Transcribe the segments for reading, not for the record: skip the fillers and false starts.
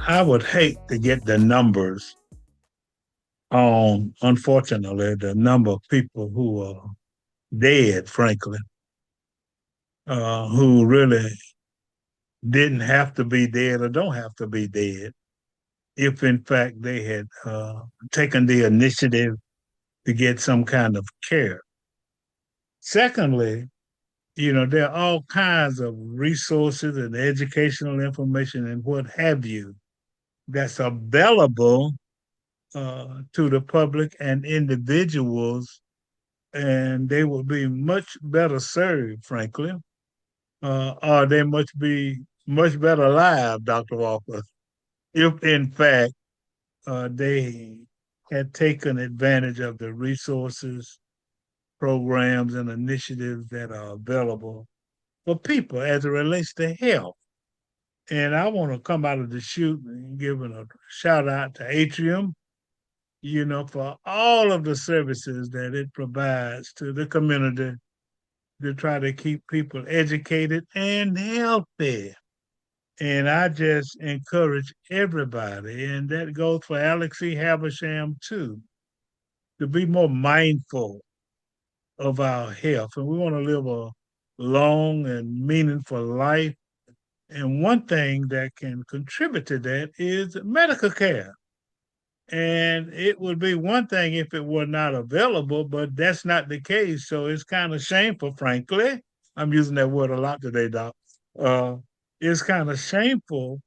I would hate to get the numbers on, unfortunately, the number of people who are dead, frankly, who really didn't have to be dead or don't have to be dead, if in fact they had taken the initiative to get some kind of care. Secondly, there are all kinds of resources and educational information and what have you that's available to the public and individuals, and they would be much better served, frankly, or they must be much better alive, Dr. Walker, if in fact they had taken advantage of the resources, programs, and initiatives that are available for people as it relates to health. And I want to come out of the chute and give a shout out to Atrium, for all of the services that it provides to the community to try to keep people educated and healthy. And I just encourage everybody, and that goes for Alex E. Habersham too, to be more mindful of our health. And we want to live a long and meaningful life. And one thing that can contribute to that is medical care. And it would be one thing if it were not available, but that's not the case. So it's kind of shameful, frankly. I'm using that word a lot today, Doc. Uh, it's kind of shameful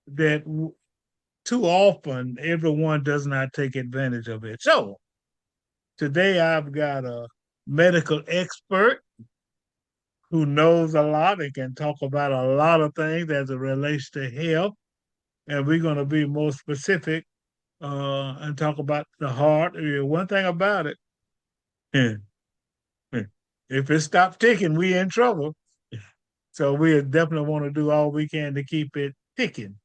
that too often everyone does not take advantage of it. So today I've got a medical expert who knows a lot and can talk about a lot of things as it relates to health. And we're going to be more specific and talk about the heart. One thing about it, if it stops ticking, we in trouble. So we definitely want to do all we can to keep it ticking.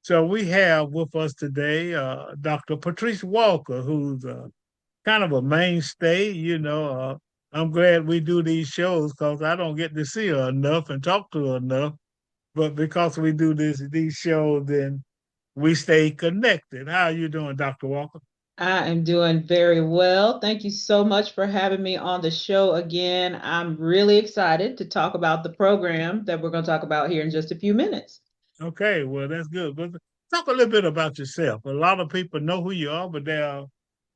So we have with us today Dr. Patrice Walker, who's kind of a mainstay. I'm glad we do these shows because I don't get to see her enough and talk to her enough. But because we do these shows, then we stay connected. How are you doing, Dr. Walker? I am doing very well. Thank you so much for having me on the show again. I'm really excited to talk about the program that we're going to talk about here in just a few minutes. Okay, well, that's good. But talk a little bit about yourself. A lot of people know who you are, but there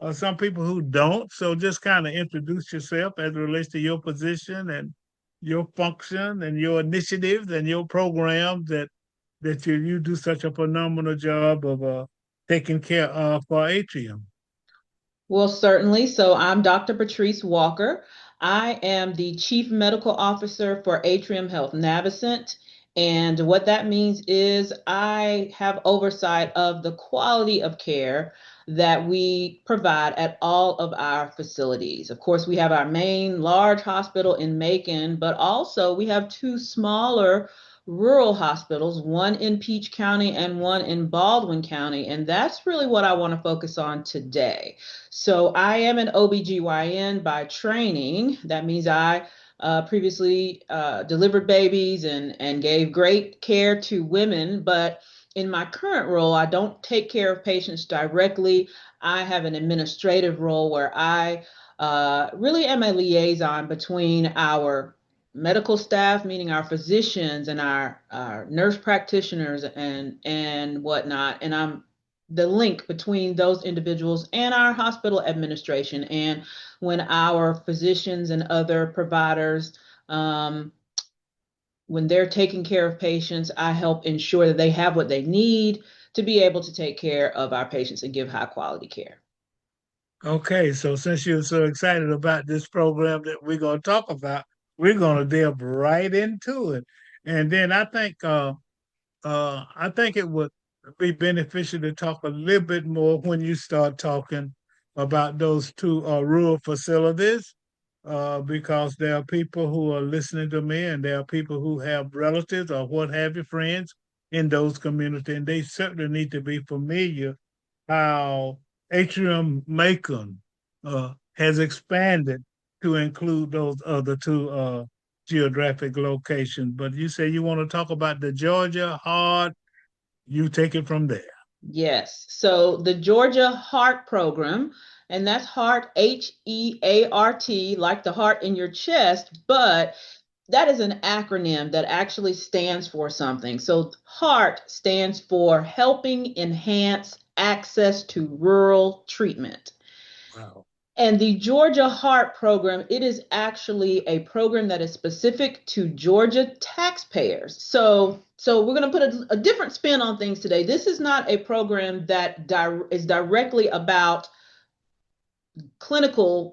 are some people who don't. So just kind of introduce yourself as it relates to your position and your function and your initiatives and your programs that you do such a phenomenal job of taking care of for Atrium. Well, certainly. So I'm Dr. Patrice Walker. I am the Chief Medical Officer for Atrium Health Navicent. And what that means is I have oversight of the quality of care that we provide at all of our facilities. Of course, we have our main large hospital in Macon, but also we have two smaller rural hospitals, one in Peach County and one in Baldwin County. And that's really what I want to focus on today. So I am an OBGYN by training. That means I previously delivered babies and gave great care to women, but in my current role, I don't take care of patients directly. I have an administrative role where I really am a liaison between our medical staff, meaning our physicians and our nurse practitioners and whatnot. And I'm the link between those individuals and our hospital administration. And when our physicians and other providers, when they're taking care of patients, I help ensure that they have what they need to be able to take care of our patients and give high quality care. Okay, so since you're so excited about this program that we're going to talk about, we're going to delve right into it. And then I think it would be beneficial to talk a little bit more when you start talking about those two rural facilities, because there are people who are listening to me, and there are people who have relatives or what have you, friends in those communities, and they certainly need to be familiar how Atrium Macon has expanded to include those other two geographic locations. But you say you want to talk about the Georgia Hard You take it from there. Yes. So the Georgia Heart Program, and that's heart, HEART, like the heart in your chest, but that is an acronym that actually stands for something. So HEART stands for Helping Enhance Access to Rural Treatment. Wow. And the Georgia Heart Program, it is actually a program that is specific to Georgia taxpayers. So we're going to put a different spin on things today. This is not a program that is directly about clinical,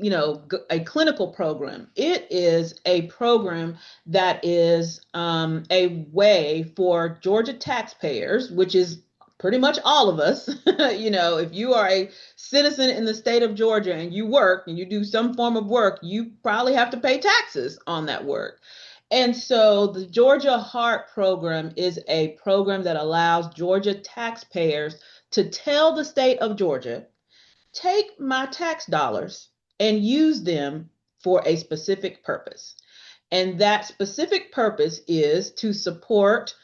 a clinical program. It is a program that is a way for Georgia taxpayers, which is pretty much all of us. If you are a citizen in the state of Georgia and you work and you do some form of work, you probably have to pay taxes on that work. And so the Georgia Heart Program is a program that allows Georgia taxpayers to tell the state of Georgia, take my tax dollars and use them for a specific purpose. And that specific purpose is to support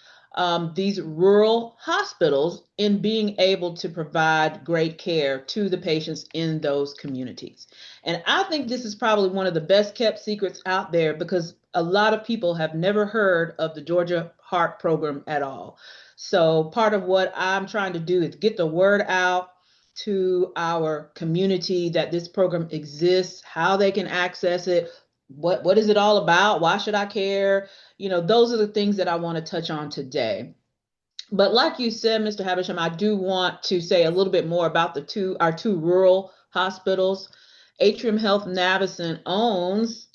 these rural hospitals in being able to provide great care to the patients in those communities. And I think this is probably one of the best kept secrets out there because a lot of people have never heard of the Georgia Heart Program at all. So part of what I'm trying to do is get the word out to our community that this program exists, how they can access it, what is it all about? Why should I care? Those are the things that I want to touch on today. But like you said, Mr. Havisham, I do want to say a little bit more about our two rural hospitals. Atrium Health Navicent owns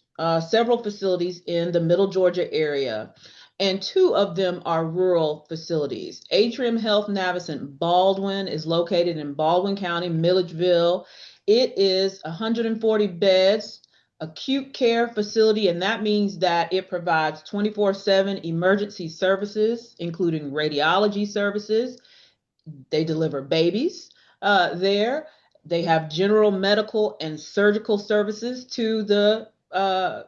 several facilities in the Middle Georgia area, and two of them are rural facilities. Atrium Health Navicent Baldwin is located in Baldwin County, Milledgeville. It is 140 beds, acute care facility, and that means that it provides 24/7 emergency services, including radiology services. They deliver babies there. They have general medical and surgical services to the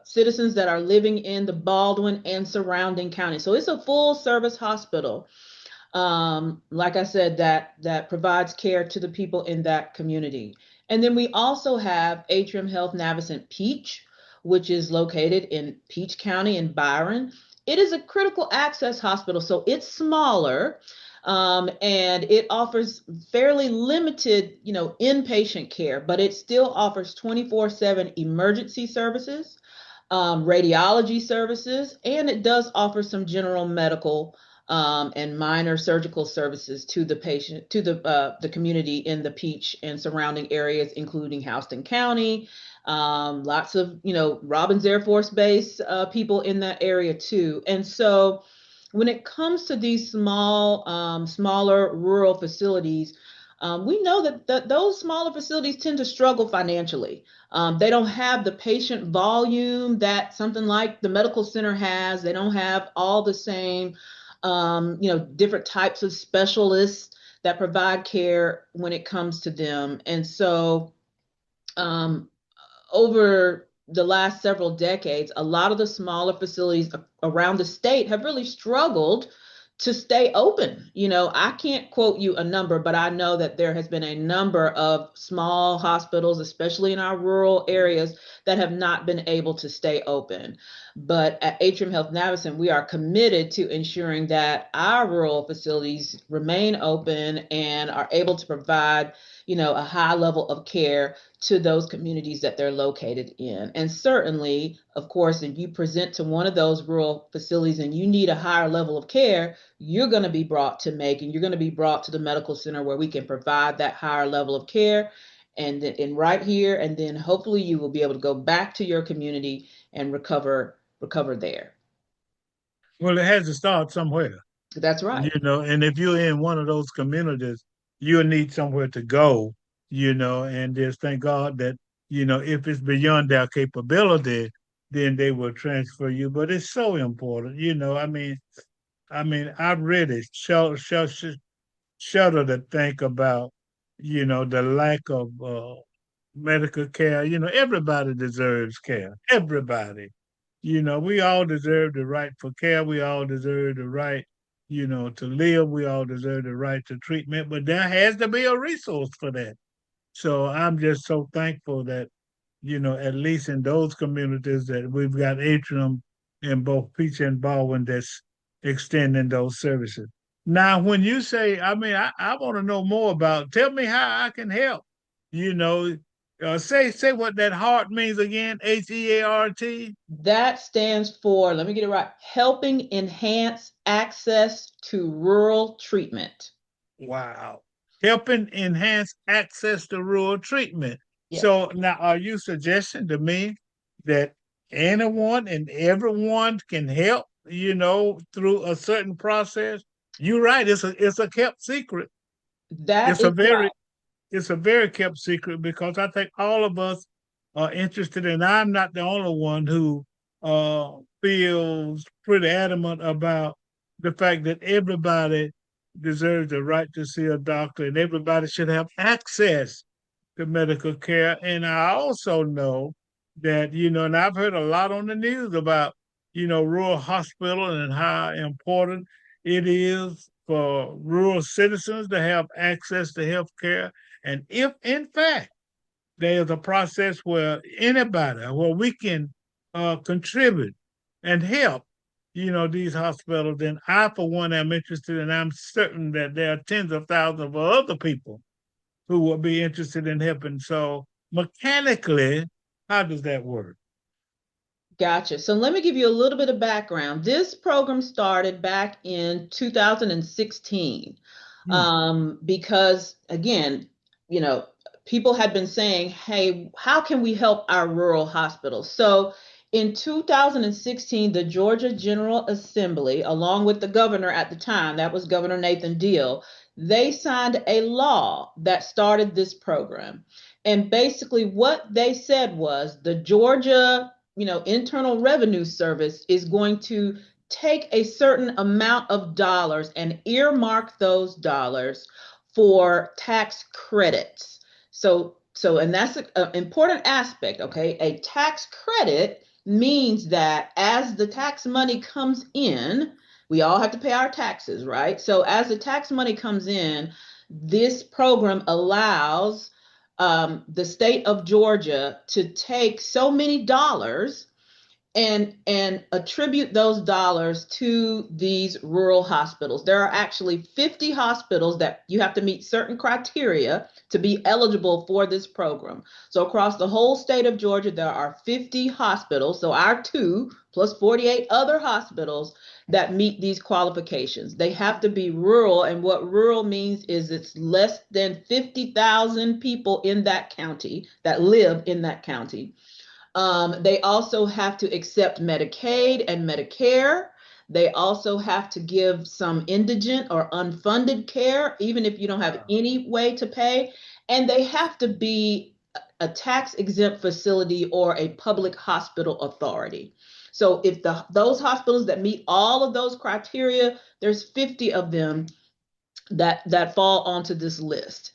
citizens that are living in the Baldwin and surrounding counties. So it's a full service hospital, like I said, that provides care to the people in that community. And then we also have Atrium Health Navicent Peach, which is located in Peach County in Byron. It is a critical access hospital, so it's smaller, and it offers fairly limited, inpatient care, but it still offers 24/7 emergency services, radiology services, and it does offer some general medical and minor surgical services to the patient, to the community in the Peach and surrounding areas, including Houston County. Lots of Robins Air Force Base people in that area too. And so, when it comes to these smaller rural facilities, we know that those smaller facilities tend to struggle financially. They don't have the patient volume that something like the medical center has. They don't have all the same, different types of specialists that provide care when it comes to them. And so, um, over the last several decades, a lot of the smaller facilities around the state have really struggled to stay open. I can't quote you a number, but I know that there has been a number of small hospitals, especially in our rural areas, that have not been able to stay open. But at Atrium Health Navicent, we are committed to ensuring that our rural facilities remain open and are able to provide, a high level of care to those communities that they're located in. And certainly, of course, if you present to one of those rural facilities and you need a higher level of care, you're going to be brought to Macon, and you're going to be brought to the medical center where we can provide that higher level of care and right here, and then hopefully you will be able to go back to your community and recover there. Well, it has to start somewhere, That's right. and if you're in one of those communities, you'll need somewhere to go, and just thank God that, if it's beyond their capability, then they will transfer you. But it's so important, I really shudder to think about, the lack of medical care. Everybody deserves care. Everybody. We all deserve the right for care. We all deserve the right to live. We all deserve the right to treatment, but there has to be a resource for that. So I'm just so thankful that, at least in those communities that we've got Atrium in both Peach and Baldwin that's extending those services. Now, when you say, I mean, I want to know more about, tell me how I can help. You know, say what that heart means again, HEART. That stands for, let me get it right, helping enhance access to rural treatment. Wow. Helping enhance access to rural treatment. Yes. So now are you suggesting to me that anyone and everyone can help, through a certain process? You're right, it's a kept secret. That It's is a very right. it's a very kept secret because I think all of us are interested, and I'm not the only one who feels pretty adamant about the fact that everybody deserves the right to see a doctor and everybody should have access to medical care. And I also know that, and I've heard a lot on the news about, rural hospital and how important it is for rural citizens to have access to health care. And if in fact there's a process where we can contribute and help, these hospitals, then I, for one, am interested, and I'm certain that there are tens of thousands of other people who will be interested in helping. So mechanically, how does that work? Gotcha. So let me give you a little bit of background. This program started back in 2016 Hmm. because, again, you know, people had been saying, hey, how can we help our rural hospitals? So in 2016, the Georgia General Assembly, along with the governor at the time, that was Governor Nathan Deal, they signed a law that started this program. And basically, what they said was the Georgia Internal Revenue Service is going to take a certain amount of dollars and earmark those dollars for tax credits. And that's an important aspect, okay? A tax credit means that as the tax money comes in, we all have to pay our taxes, right? So as the tax money comes in, this program allows the state of Georgia to take so many dollars and attribute those dollars to these rural hospitals. There are actually 50 hospitals that you have to meet certain criteria to be eligible for this program. So across the whole state of Georgia, there are 50 hospitals. So our two plus 48 other hospitals that meet these qualifications. They have to be rural, and what rural means is it's less than 50,000 people in that county that live in that county. They also have to accept Medicaid and Medicare. They also have to give some indigent or unfunded care, even if you don't have Wow. any way to pay. And they have to be a tax exempt facility or a public hospital authority. So if those hospitals that meet all of those criteria, there's 50 of them that fall onto this list.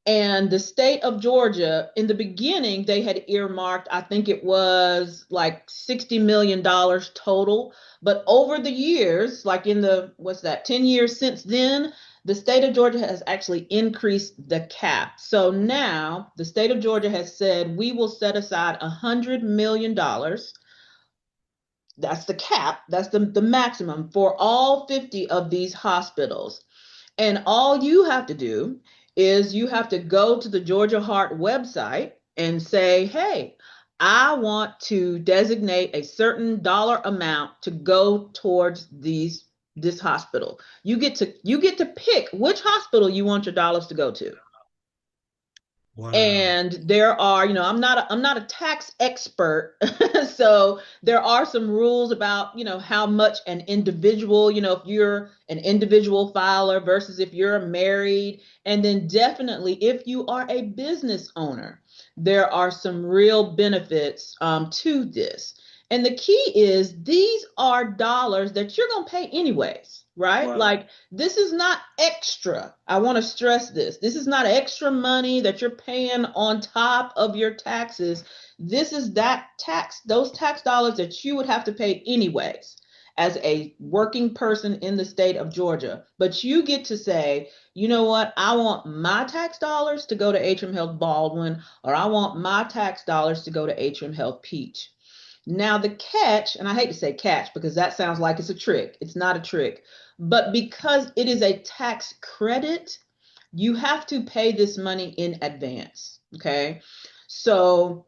And the state of Georgia, in the beginning, they had earmarked, I think it was like $60 million total. But over the years, like in what's that, 10 years since then, the state of Georgia has actually increased the cap. So now the state of Georgia has said we will set aside $100 million. That's the cap, that's the maximum for all 50 of these hospitals. And all you have to do is you have to go to the Georgia Heart website and say, hey, I want to designate a certain dollar amount to go towards this hospital. You get to pick which hospital you want your dollars to go to. Wow. And there are, I'm not a tax expert, so there are some rules about, how much an individual, if you're an individual filer versus if you're married. And then definitely if you are a business owner, there are some real benefits to this. And the key is these are dollars that you're going to pay anyways, right? Well, Like this is not extra. I want to stress this. This is not extra money that you're paying on top of your taxes. This is those tax dollars that you would have to pay anyways. as a working person in the state of Georgia. But you get to say, you know what, I want my tax dollars to go to Atrium Health Baldwin, or I want my tax dollars to go to Atrium Health Peach. Now, the catch, and I hate to say catch because that sounds like it's a trick. It's not a trick. But because it is a tax credit, you have to pay this money in advance. Okay. So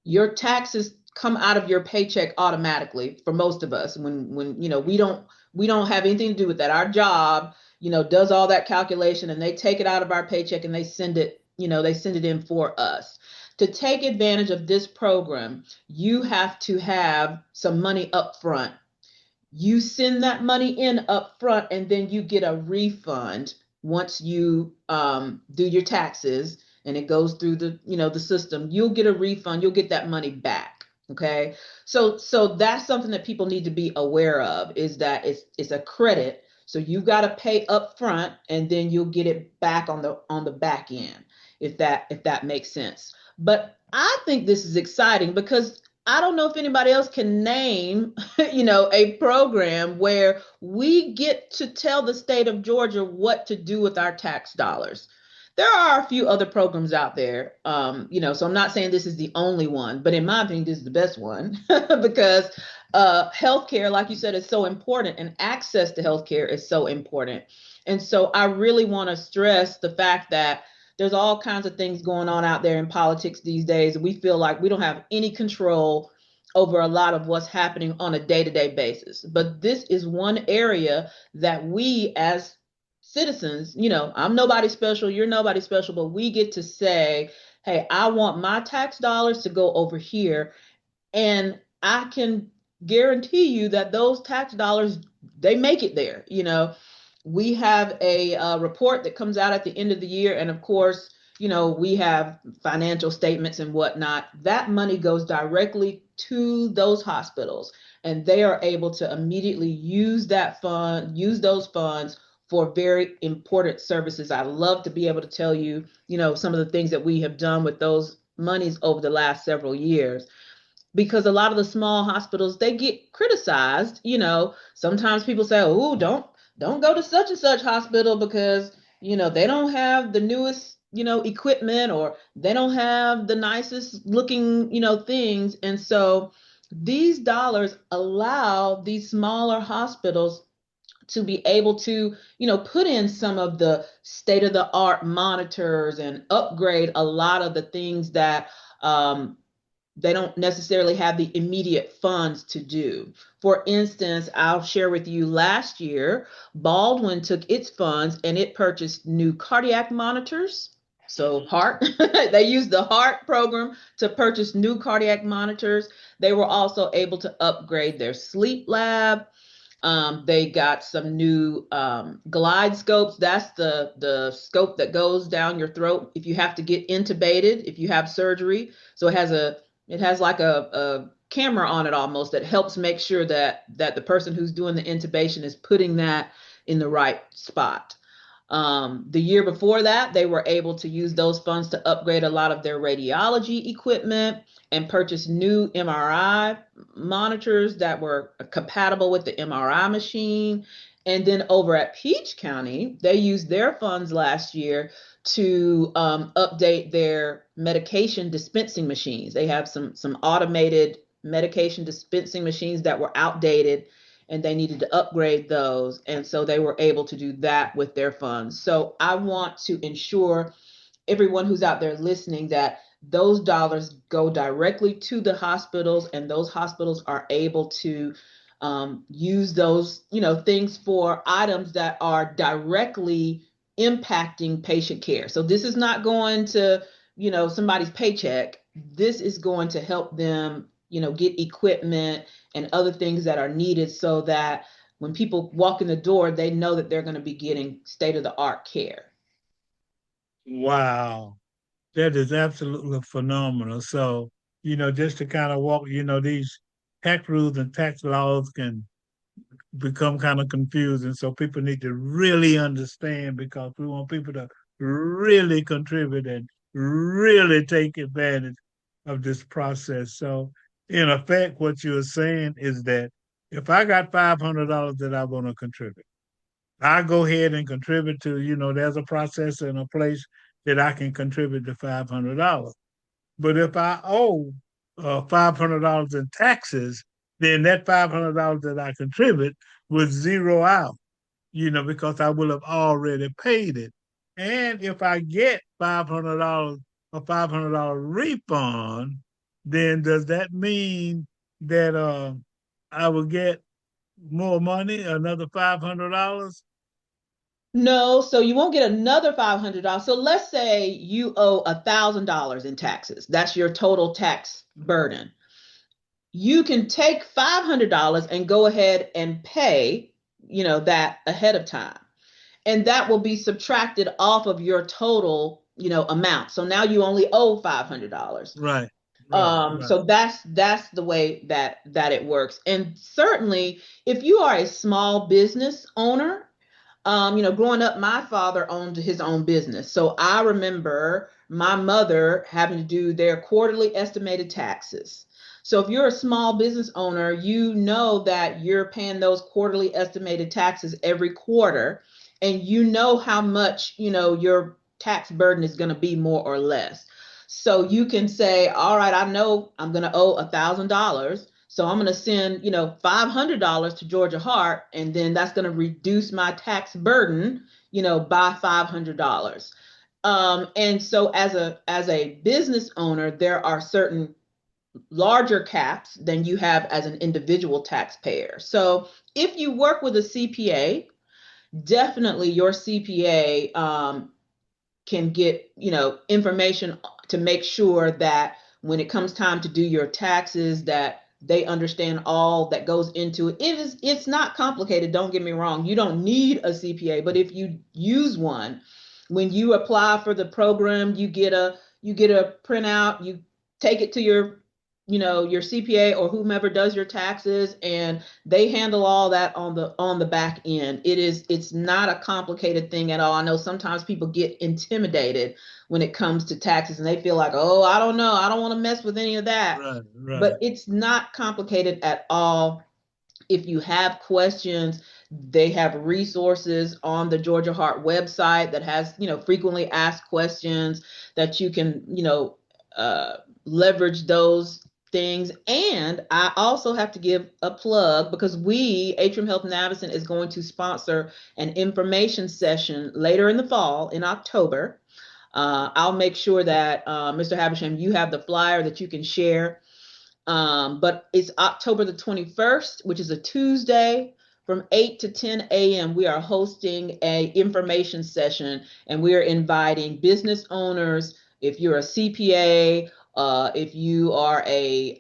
your taxes come out of your paycheck automatically for most of us when we don't have anything to do with that. Our job, does all that calculation, and they take it out of our paycheck and they send it in for us. To take advantage of this program, you have to have some money up front. You send that money in up front, and then you get a refund once you do your taxes, and it goes through the system. You'll get a refund. You'll get that money back. Okay. So that's something that people need to be aware of, is that it's a credit. So you got to pay up front, and then you'll get it back on the back end, if that makes sense. But I think this is exciting because I don't know if anybody else can name, a program where we get to tell the state of Georgia what to do with our tax dollars. There are a few other programs out there, so I'm not saying this is the only one, but in my opinion, this is the best one because healthcare, like you said, is so important, and access to healthcare is so important. And so I really want to stress the fact that there's all kinds of things going on out there in politics these days. We feel like we don't have any control over a lot of what's happening on a day-to-day basis. But this is one area that we as citizens, I'm nobody special, you're nobody special, but we get to say, hey, I want my tax dollars to go over here. And I can guarantee you that those tax dollars, they make it there. We have a report that comes out at the end of the year. And of course, we have financial statements and whatnot. That money goes directly to those hospitals, and they are able to immediately use those funds for very important services. I love to be able to tell you, some of the things that we have done with those monies over the last several years, because a lot of the small hospitals, they get criticized. Sometimes people say, oh, don't go to such and such hospital because they don't have the newest equipment, or they don't have the nicest looking things. And so these dollars allow these smaller hospitals to be able to put in some of the state of the art monitors and upgrade a lot of the things that they don't necessarily have the immediate funds to do. For instance, I'll share with you, last year, Baldwin took its funds and it purchased new cardiac monitors. So heart, they used the heart program to purchase new cardiac monitors. They were also able to upgrade their sleep lab. They got some new glide scopes. That's the scope that goes down your throat if you have to get intubated, if you have surgery. So it has like a camera on it almost, that helps make sure that the person who's doing the intubation is putting that in the right spot. The year before that, they were able to use those funds to upgrade a lot of their radiology equipment and purchase new MRI monitors that were compatible with the MRI machine. And then over at Peach County, they used their funds last year to update their medication dispensing machines. They have some automated medication dispensing machines that were outdated, and they needed to upgrade those. And so they were able to do that with their funds. So I want to ensure everyone who's out there listening that those dollars go directly to the hospitals, and those hospitals are able to use those, things for items that are directly impacting patient care. So this is not going to, somebody's paycheck. This is going to help them, get equipment and other things that are needed, so that when people walk in the door, they know that they're going to be getting state of the art care. Wow. That is absolutely phenomenal. So, just to kind of walk, these tax rules and tax laws can become kind of confusing. So people need to really understand, because we want people to really contribute and really take advantage of this process. So in effect, what you're saying is that if I got $500 that I want to contribute, I go ahead and contribute to, there's a process and a place that I can contribute to $500. But if I owe $500 in taxes, then that $500 that I contribute will zero out, because I will have already paid it. And if I get $500, a $500 refund, then does that mean that I will get more money, another $500? No, so you won't get another $500. So let's say you owe $1,000 in taxes. That's your total tax burden. You can take $500 and go ahead and pay, that ahead of time. And that will be subtracted off of your total, amount. So now you only owe $500. Right, right, right, So that's the way that it works. And certainly, if you are a small business owner, growing up, my father owned his own business. So I remember my mother having to do their quarterly estimated taxes. So if you're a small business owner, you know that you're paying those quarterly estimated taxes every quarter, and you know how much, your tax burden is going to be more or less. So you can say, all right, I know I'm going to owe $1,000. So I'm going to send, $500 to Georgia Heart, and then that's going to reduce my tax burden, by $500. And so as a business owner, there are certain larger caps than you have as an individual taxpayer. So if you work with a CPA, definitely your CPA can get, information to make sure that when it comes time to do your taxes, that they understand all that goes into it. It's not complicated, don't get me wrong. You don't need a CPA, but if you use one, when you apply for the program, you get a printout, you take it to your CPA or whomever does your taxes, and they handle all that on the back end. It's not a complicated thing at all. I know sometimes people get intimidated when it comes to taxes, and they feel like, oh, I don't know, I don't want to mess with any of that. right, right. But it's not complicated at all. If you have questions, they have resources on the Georgia Heart website that has, frequently asked questions that you can, leverage those things. And I also have to give a plug because Atrium Health Navicent, is going to sponsor an information session later in the fall in October. I'll make sure that, Mr. Havisham, you have the flyer that you can share. But it's October the 21st, which is a Tuesday, from 8 to 10 a.m. We are hosting a information session, and we are inviting business owners. If you're a CPA, if you are a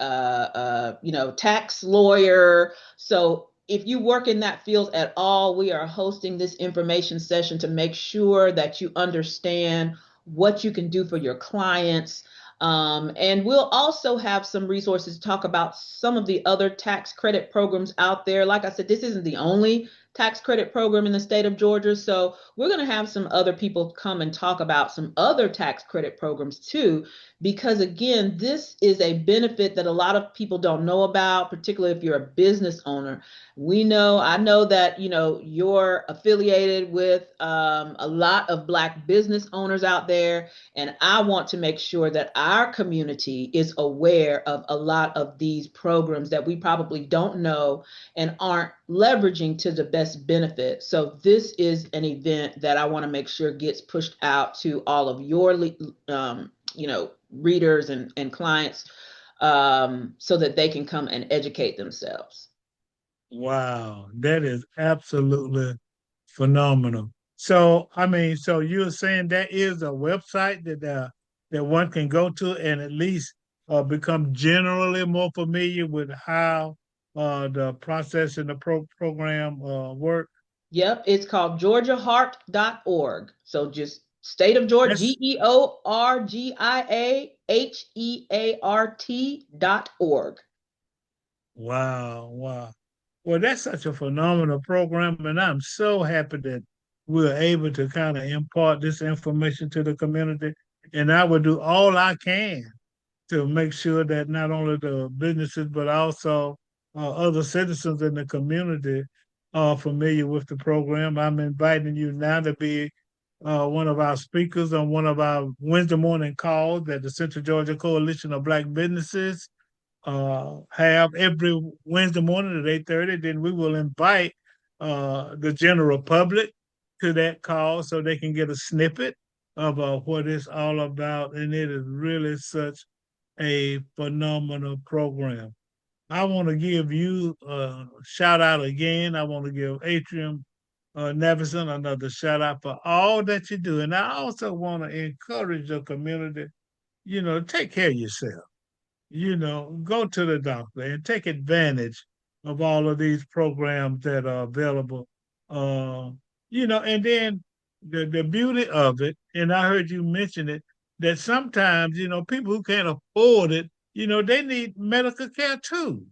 tax lawyer, so if you work in that field at all, we are hosting this information session to make sure that you understand what you can do for your clients. And we'll also have some resources to talk about some of the other tax credit programs out there. Like I said, this isn't the only tax credit program in the state of Georgia. So we're going to have some other people come and talk about some other tax credit programs too, because again, this is a benefit that a lot of people don't know about, particularly if you're a business owner. I know that, you're affiliated with a lot of Black business owners out there. And I want to make sure that our community is aware of a lot of these programs that we probably don't know and aren't leveraging to the best benefit. So this is an event that I want to make sure gets pushed out to all of your, readers and clients, so that they can come and educate themselves. Wow, that is absolutely phenomenal. So, I mean, so you're saying that is a website that one can go to and at least become generally more familiar with how the process and the program work. Yep, it's called georgiaheart.org. So just state of Georgia, That's GeorgiaHeart.org. wow, wow. Well, that's such a phenomenal program, and I'm so happy that we're able to kind of impart this information to the community. And I will do all I can to make sure that not only the businesses, but also other citizens in the community are familiar with the program. I'm inviting you now to be one of our speakers on one of our Wednesday morning calls that the Central Georgia Coalition of Black Businesses have every Wednesday morning at 8:30. Then we will invite the general public to that call so they can get a snippet of what it's all about. And it is really such a phenomenal program. I want to give you a shout out again. I want to give Atrium Navicent another shout out for all that you do. And I also want to encourage the community, take care of yourself. Go to the doctor and take advantage of all of these programs that are available. Uh, and then the beauty of it, and I heard you mention it, that sometimes, people who can't afford it, they need medical care too.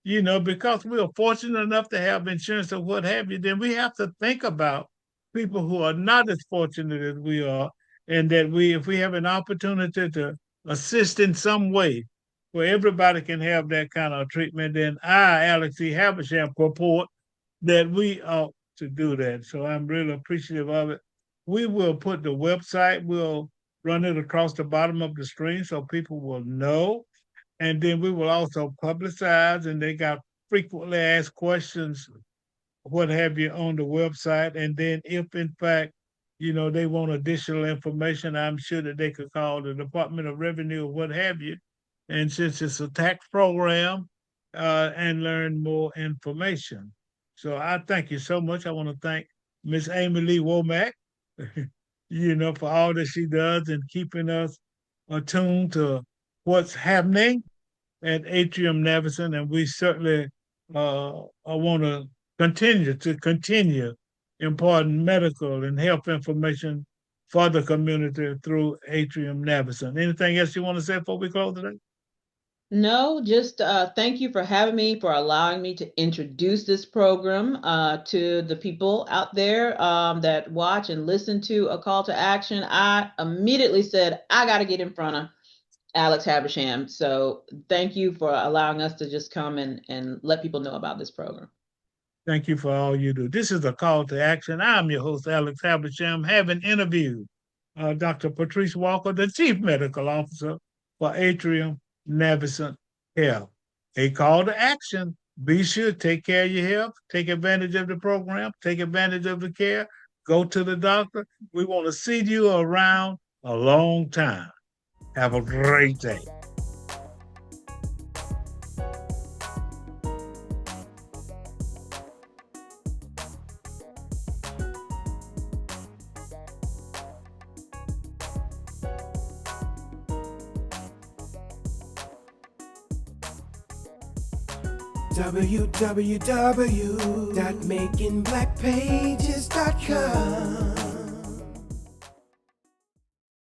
Because we are fortunate enough to have insurance or what have you, then we have to think about people who are not as fortunate as we are, and that if we have an opportunity to assist in some way, where everybody can have that kind of treatment, then I, Alex E. Havisham, purport that we ought to do that. So I'm really appreciative of it. We will put the website, we'll run it across the bottom of the screen so people will know. And then we will also publicize, and they got frequently asked questions, what have you, on the website. And then if in fact, they want additional information, I'm sure that they could call the Department of Revenue or what have you. And since it's a tax program, and learn more information. So I thank you so much. I want to thank Miss Amy Lee Womack, for all that she does in keeping us attuned to what's happening at Atrium Navicent, and we certainly I want to continue important medical and health information for the community through Atrium Navicent. Anything else you want to say before we close today? No, just thank you for having me, for allowing me to introduce this program to the people out there that watch and listen to A Call to Action. I immediately said, I got to get in front of Alex Havisham. So thank you for allowing us to just come and let people know about this program. Thank you for all you do. This is A Call to Action. I'm your host, Alex Havisham, having interviewed Dr. Patrice Walker, the Chief Medical Officer for Atrium Navicent Health. A call to action. Be sure to take care of your health, take advantage of the program, take advantage of the care, go to the doctor. We want to see you around a long time. Have a great day. www.makingblackpages.com